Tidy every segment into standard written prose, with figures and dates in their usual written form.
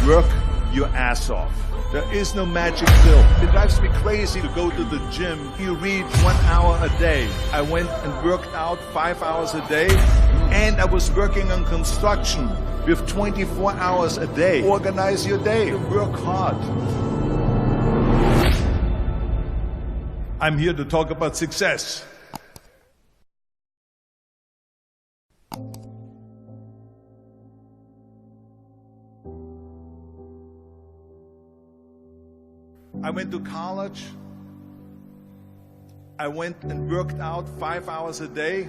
Work your ass off. There is no magic pill. It drives me crazy to go to the gym. You read 1 hour a day. I went and worked out 5 hours a day, and I was working on construction with 24 hours a day. Organize your day. Work hard. I'm here to talk about success. I went to college. I went and worked out 5 hours a day,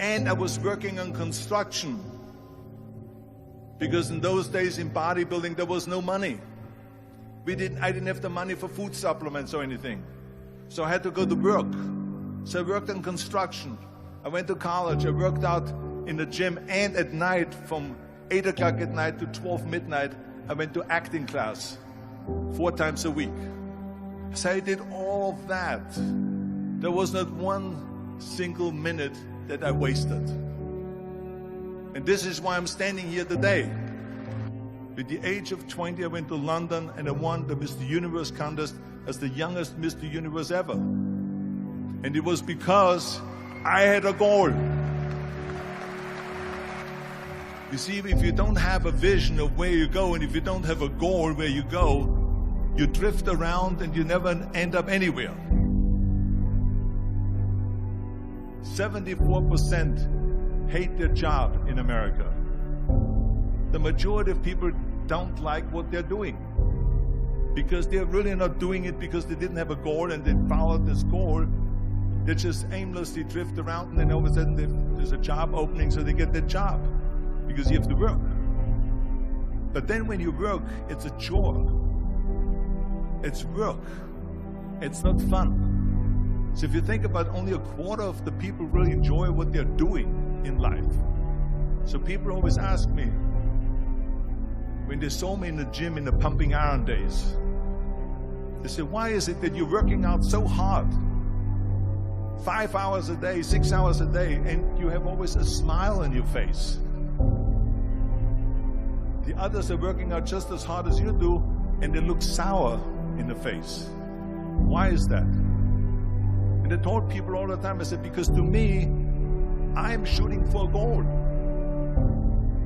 and I was working on construction. Because in those days in bodybuilding there was no money. I didn't have the money for food supplements or anything. So I had to go to work. So I worked on construction. I went to college. I worked out in the gym, and at night from 8 o'clock at night to 12 midnight, I went to acting class 4 times a week. So I did all of that. There was not one single minute that I wasted. And this is why I'm standing here today. At the age of 20, I went to London and I won the Mr. Universe contest as the youngest Mr. Universe ever. And it was because I had a goal. You see, if you don't have a vision of where you go, and if you don't have a goal where you go, you drift around and you never end up anywhere. 74% hate their job in America. The majority of people don't like what they're doing because they're really not doing it because they didn't have a goal and they followed this goal. They just aimlessly drift around, and then all of a sudden there's a job opening, so they get that job because you have to work. But then when you work, it's a chore. It's work. It's not fun. So if you think about, only a quarter of the people really enjoy what they're doing in life. So people always ask me, when they saw me in the gym in the pumping iron days, they say, why is it that you're working out so hard? 5 hours a day, 6 hours a day, and you have always a smile on your face. The others are working out just as hard as you do, and they look sour in the face. Why is that? And I told people all the time, I said, because to me, I'm shooting for a goal.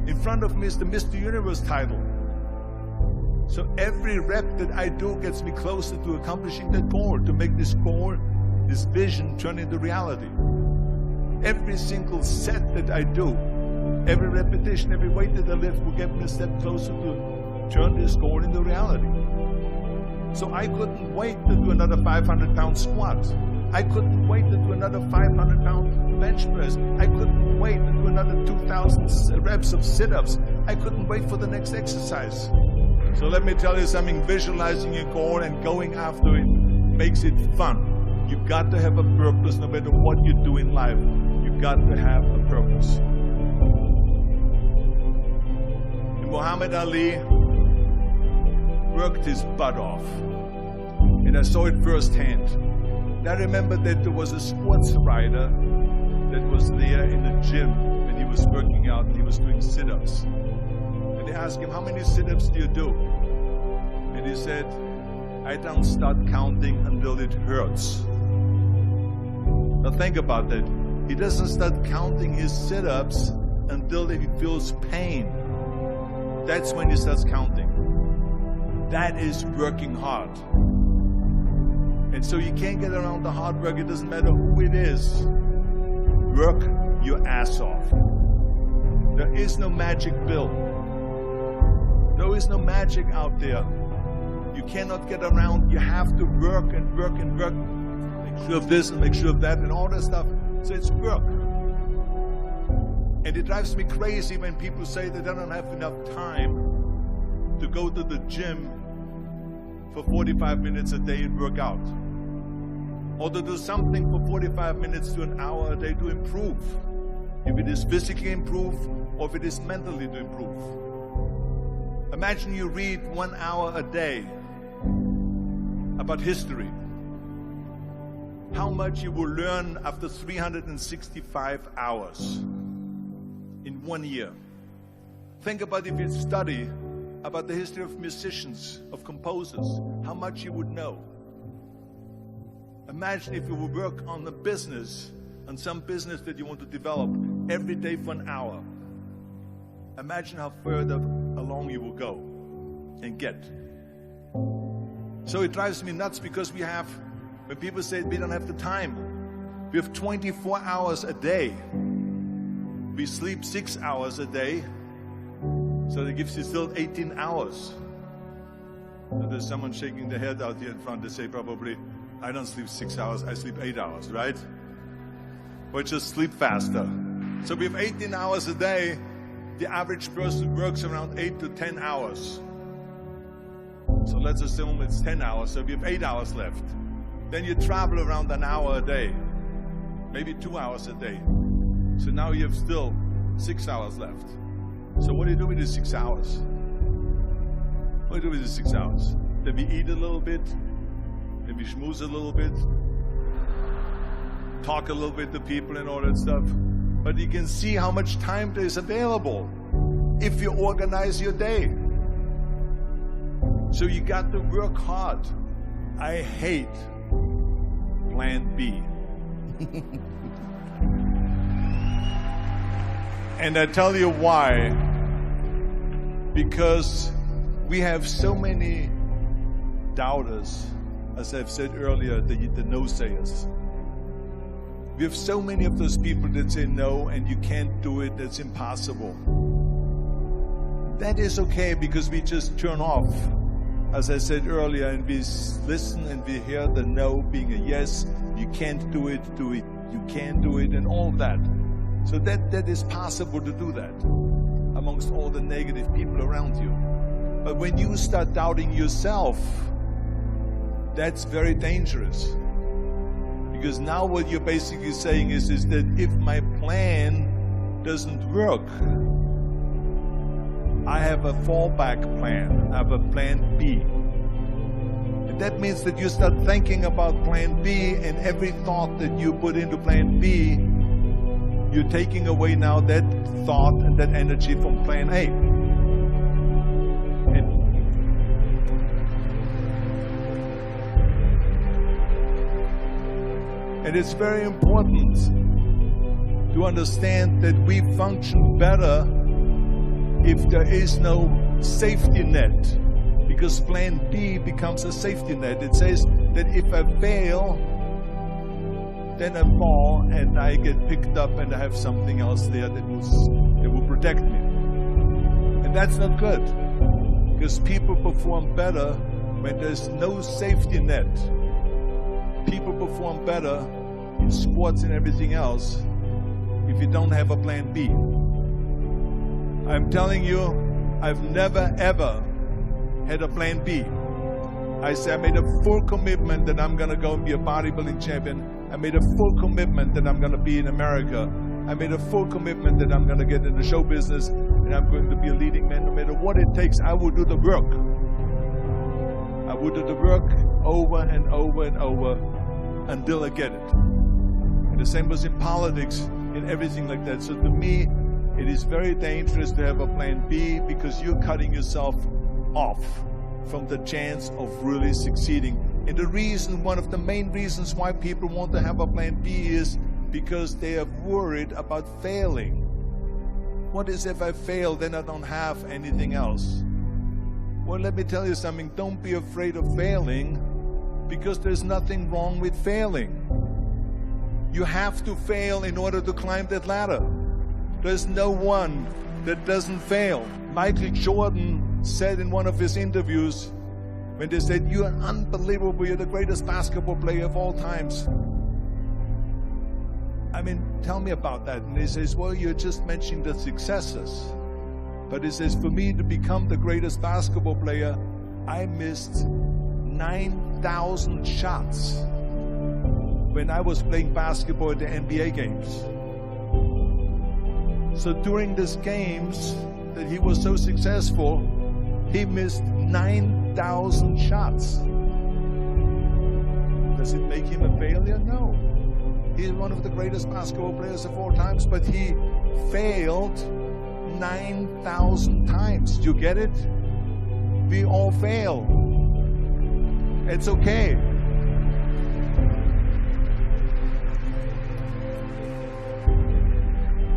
In front of me is the Mr. Universe title. So every rep that I do gets me closer to accomplishing that goal, to make this goal, this vision, turn into reality. Every single set that I do, every repetition, every weight that I lift will get me a step closer to turn this goal into reality. So I couldn't wait to do another 500-pound squat. I couldn't wait to do another 500-pound bench press. I couldn't wait to do another 2,000 reps of sit-ups. I couldn't wait for the next exercise. So let me tell you something, visualizing your goal and going after it makes it fun. You've got to have a purpose no matter what you do in life. You've got to have a purpose. And Muhammad Ali worked his butt off. And I saw it firsthand. And I remember that there was a sports writer that was there in the gym when he was working out and he was doing sit-ups. And they asked him, how many sit-ups do you do? And he said, I don't start counting until it hurts. Now think about that. He doesn't start counting his sit-ups until he feels pain. That's when he starts counting. That is working hard. And so you can't get around the hard work. It doesn't matter who it is. Work your ass off. There is no magic pill. There is no magic out there. You cannot get around. You have to work and work and work. Make sure of this and make sure of that and all that stuff. So it's work. And it drives me crazy when people say they don't have enough time to go to the gym for 45 minutes a day and work out. Or to do something for 45 minutes to an hour a day to improve. If it is physically improve or if it is mentally to improve. Imagine you read 1 hour a day about history. How much you will learn after 365 hours in 1 year. Think about if you study about the history of musicians, of composers, how much you would know. Imagine if you would work on a business, on some business that you want to develop every day for an hour. Imagine how further along you will go and get. So it drives me nuts because when people say we don't have the time, we have 24 hours a day. We sleep 6 hours a day, so that gives you still 18 hours. So there's someone shaking their head out here in front. They say probably, I don't sleep 6 hours, I sleep 8 hours, right? Or just sleep faster. So we have 18 hours a day. The average person works around 8 to 10 hours. So let's assume it's 10 hours, so we have 8 hours left. Then you travel around an hour a day, maybe 2 hours a day. So now you have still 6 hours left. So what do you do with the 6 hours? What do you do with the 6 hours? Then we eat a little bit, then we schmooze a little bit, talk a little bit to people and all that stuff. But you can see how much time there is available if you organize your day. So you got to work hard. I hate plan B. And I tell you why. Because we have so many doubters, as I've said earlier, the no-sayers. We have so many of those people that say no, and you can't do it, that's impossible. That is okay, because we just turn off, as I said earlier, and we listen and we hear the no being a yes. You can't do it, you can do it, and all that. So that is possible to do that amongst all the negative people around you. But when you start doubting yourself, that's very dangerous. Because now what you're basically saying is that if my plan doesn't work, I have a fallback plan, I have a plan B. And that means that you start thinking about plan B, and every thought that you put into plan B, you're taking away now that thought and that energy from plan A. And it's very important to understand that we function better if there is no safety net, because plan B becomes a safety net. It says that if I fail, then I fall and I get picked up and I have something else there that will protect me. And that's not good, because people perform better when there's no safety net. People perform better in sports and everything else if you don't have a plan B. I'm telling you, I've never ever had a plan B. I made a full commitment that I'm going to go and be a bodybuilding champion. I made a full commitment that I'm going to be in America. I made a full commitment that I'm going to get in the show business and I'm going to be a leading man. No matter what it takes, I will do the work. I will do the work over and over and over until I get it. And the same was in politics, in everything like that. So to me, it is very dangerous to have a plan B, because you're cutting yourself off from the chance of really succeeding. And the reason, one of the main reasons why people want to have a plan B is because they are worried about failing. What is if I fail, then I don't have anything else? Well, let me tell you something. Don't be afraid of failing, because there's nothing wrong with failing. You have to fail in order to climb that ladder. There's no one that doesn't fail. Michael Jordan said in one of his interviews, when they said, "You're unbelievable, you're the greatest basketball player of all times." I mean, tell me about that. And he says, well, you're just mentioning the successes. But he says, for me to become the greatest basketball player, I missed 9,000 shots when I was playing basketball at the NBA games. So during these games that he was so successful, he missed 9,000 shots. Does it make him a failure? No. He's one of the greatest basketball players of all times, but he failed 9,000 times. Do you get it? We all fail. It's okay.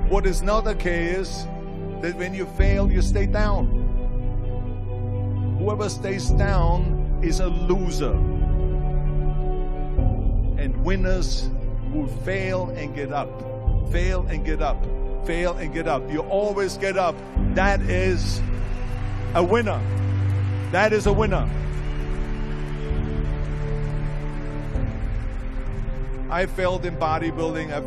What is not okay is that when you fail, you stay down. Whoever stays down is a loser. And winners will fail and get up. Fail and get up. Fail and get up. You always get up. That is a winner. That is a winner. I failed in bodybuilding. I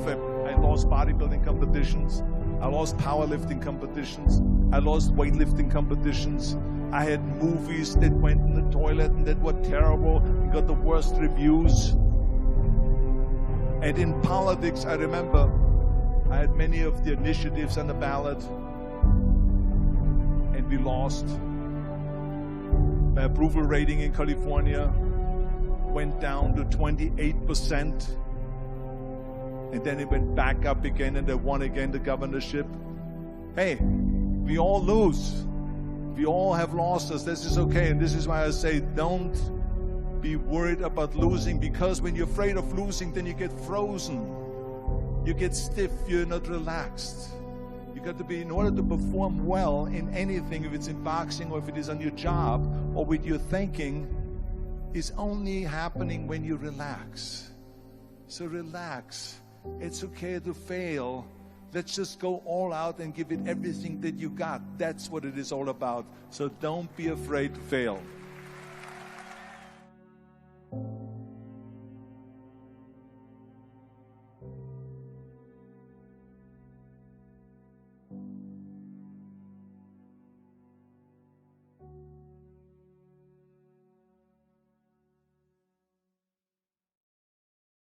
lost bodybuilding competitions. I lost powerlifting competitions. I lost weightlifting competitions. I had movies that went in the toilet and that were terrible and got the worst reviews. And in politics, I remember I had many of the initiatives on the ballot, and we lost. My approval rating in California went down to 28%. And then it went back up again, and they won again the governorship. Hey, we all lose. We all have losses. This is okay. And this is why I say don't be worried about losing, because when you're afraid of losing, then you get frozen. You get stiff. You're not relaxed. You got to be, in order to perform well in anything, if it's in boxing or if it is on your job or with your thinking, is only happening when you relax. So relax. It's okay to fail. Let's just go all out and give it everything that you got. That's what it is all about. So don't be afraid to fail.